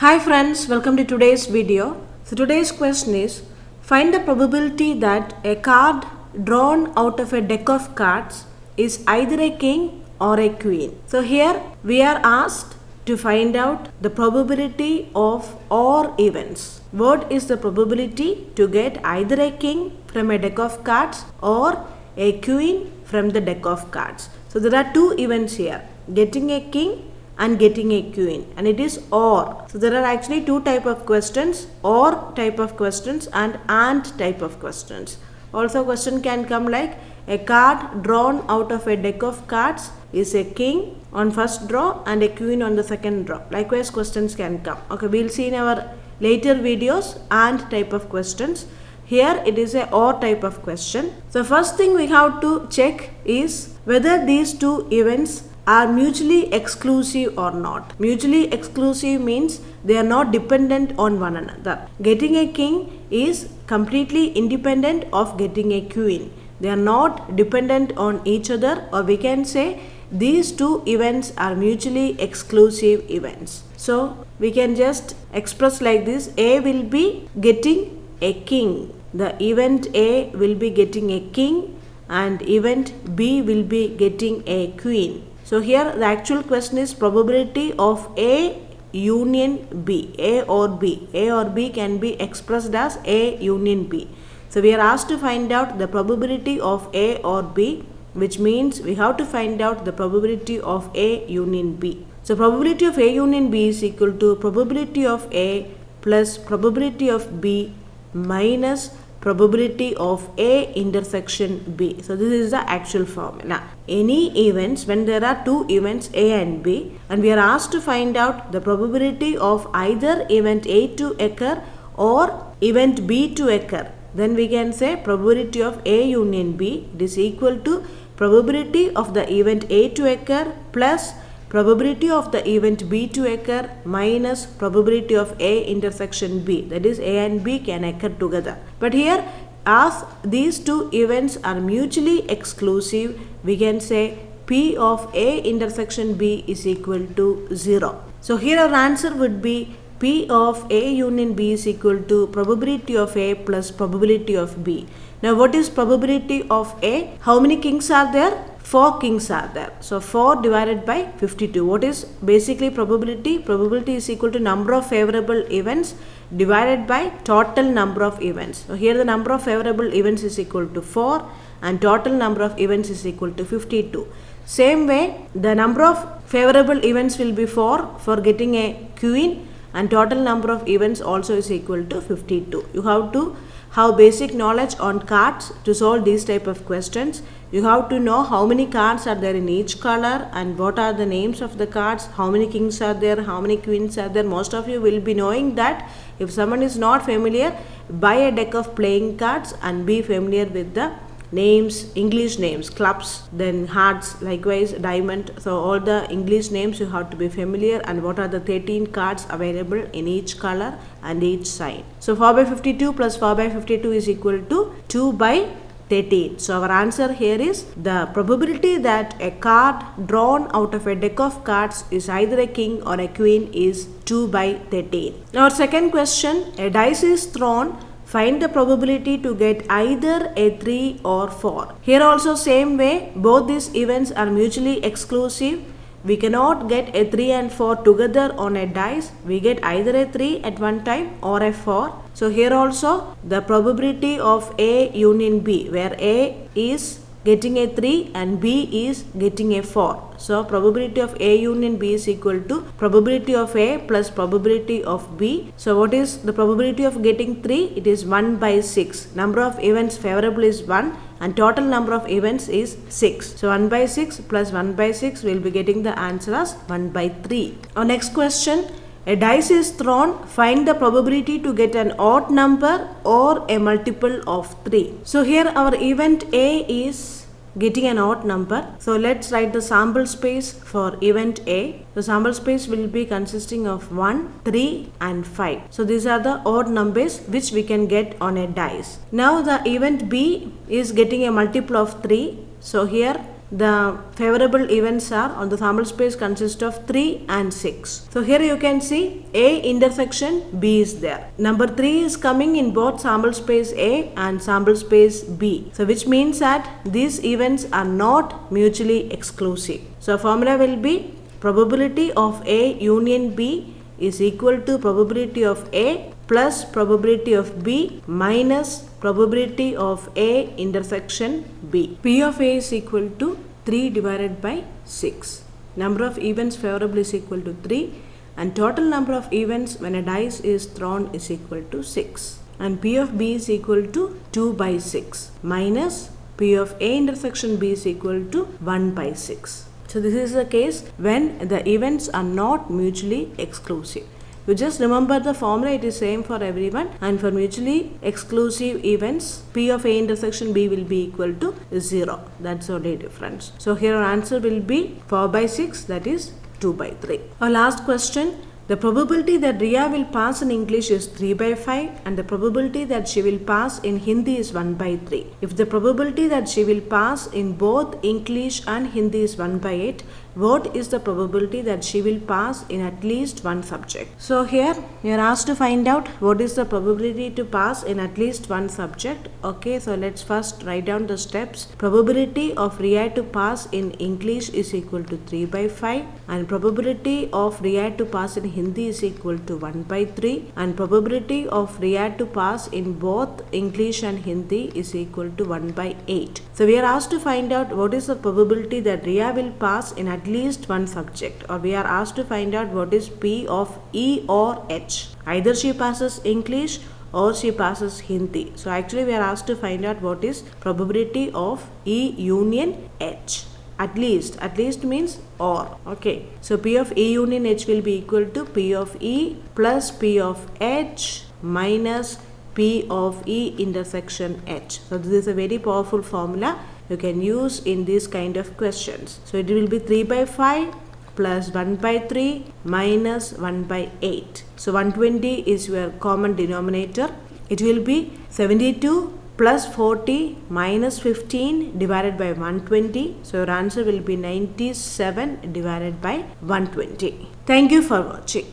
Hi friends, welcome to today's video. So today's question is, find the probability that a card drawn out of a deck of cards is either a king or a queen. So here we are asked to find out the probability of OR events. What is the probability to get either a king from a deck of cards or a queen from the deck of cards? So there are two events here, getting a king and getting a queen, and it is OR. So there are actually two type of questions, OR type of questions and type of questions. Also question can come like a card drawn out of a deck of cards is a king on first draw and a queen on the second draw. Likewise questions can come. Okay, we'll see in our later videos and type of questions. Here it is a OR type of question. So first thing we have to check is whether these two events are mutually exclusive or not. Mutually exclusive means they are not dependent on one another. Getting a king is completely independent of getting a queen. They are not dependent on each other, or we can say these two events are mutually exclusive events. So we can just express like this: A will be getting a king. The event A will be getting a king and event B will be getting a queen. So here the actual question is probability of A union B, A or B. A or B can be expressed as A union B. So we are asked to find out the probability of A or B, which means we have to find out the probability of A union B. So probability of A union B is equal to probability of A plus probability of B minus probability of A intersection B. So this is the actual formula. Any events, when there are two events A and B, and we are asked to find out the probability of either event A to occur or event B to occur, then we can say probability of A union B is equal to probability of the event A to occur plus probability of the event B to occur minus probability of A intersection B, that is A and B can occur together. But here, as these two events are mutually exclusive, we can say P of A intersection B is equal to 0. So here our answer would be P of A union B is equal to probability of A plus probability of B. Now what is probability of A? How many kings are there? 4 kings are there. So 4 divided by 52. What is basically probability? Probability is equal to number of favorable events divided by total number of events. So here the number of favorable events is equal to 4 and total number of events is equal to 52. Same way the number of favorable events will be 4 for getting a queen, and total number of events also is equal to 52. You have to have basic knowledge on cards to solve these type of questions. You have to know how many cards are there in each color and what are the names of the cards, how many kings are there, how many queens are there. Most of you will be knowing that. If someone is not familiar, buy a deck of playing cards and be familiar with the names, English names, clubs, then hearts, likewise diamond. So all the English names you have to be familiar, and what are the 13 cards available in each color and each sign. So 4 by 52 plus 4 by 52 is equal to 2 by 13. So our answer here is the probability that a card drawn out of a deck of cards is either a king or a queen is 2 by 13. Now our second question, a dice is thrown. Find the probability to get either a 3 or 4. Here also same way, both these events are mutually exclusive. We cannot get a 3 and 4 together on a dice. We get either a 3 at one time or a 4. So here also the probability of A union B, where A is getting a 3 and B is getting a 4. So probability of A union B is equal to probability of A plus probability of B. So what is the probability of getting 3? It is 1 by 6. Number of events favorable is 1 and total number of events is 6. So 1 by 6 plus 1 by 6 will be getting the answer as 1 by 3. Our next question. A dice is thrown. Find the probability to get an odd number or a multiple of 3. So here our event A is getting an odd number. So let's write the sample space for event A. The sample space will be consisting of 1, 3 and 5. So these are the odd numbers which we can get on a dice. Now the event B is getting a multiple of 3. So here the favorable events are on the sample space consists of 3 and 6. So here you can see A intersection B is there. Number 3 is coming in both sample space A and sample space B. So which means that these events are not mutually exclusive. So formula will be probability of A union B is equal to probability of A plus probability of B minus probability of A intersection B. P of A is equal to 3 divided by 6. Number of events favorable is equal to 3 and total number of events when a dice is thrown is equal to 6. And P of B is equal to 2 by 6 minus P of A intersection B is equal to 1 by 6. So this is the case when the events are not mutually exclusive. You just remember the formula, it is same for everyone, and for mutually exclusive events P of A intersection B will be equal to 0. That's the only difference. So here our answer will be 4 by 6, that is 2 by 3. Our last question. The probability that Rhea will pass in English is 3 by 5 and the probability that she will pass in Hindi is 1 by 3. If the probability that she will pass in both English and Hindi is 1 by 8, what is the probability that she will pass in at least one subject? So here you are asked to find out what is the probability to pass in at least one subject. Okay, so let's first write down the steps. Probability of Rhea to pass in English is equal to 3 by 5 and probability of Rhea to pass in Hindi is equal to 1 by 3 and probability of Rhea to pass in both English and Hindi is equal to 1 by 8. So we are asked to find out what is the probability that Rhea will pass in at least one subject, or we are asked to find out what is P of E or H. Either she passes English or she passes Hindi. So actually we are asked to find out what is probability of E union H. At least means or. Okay, so P of E union H will be equal to P of E plus P of H minus P of E intersection H. So this is a very powerful formula you can use in these kind of questions. So it will be 3 by 5 plus 1 by 3 minus 1 by 8. So 120 is your common denominator. It will be 72 plus 40 minus 15 divided by 120. So your answer will be 97 divided by 120. Thank you for watching.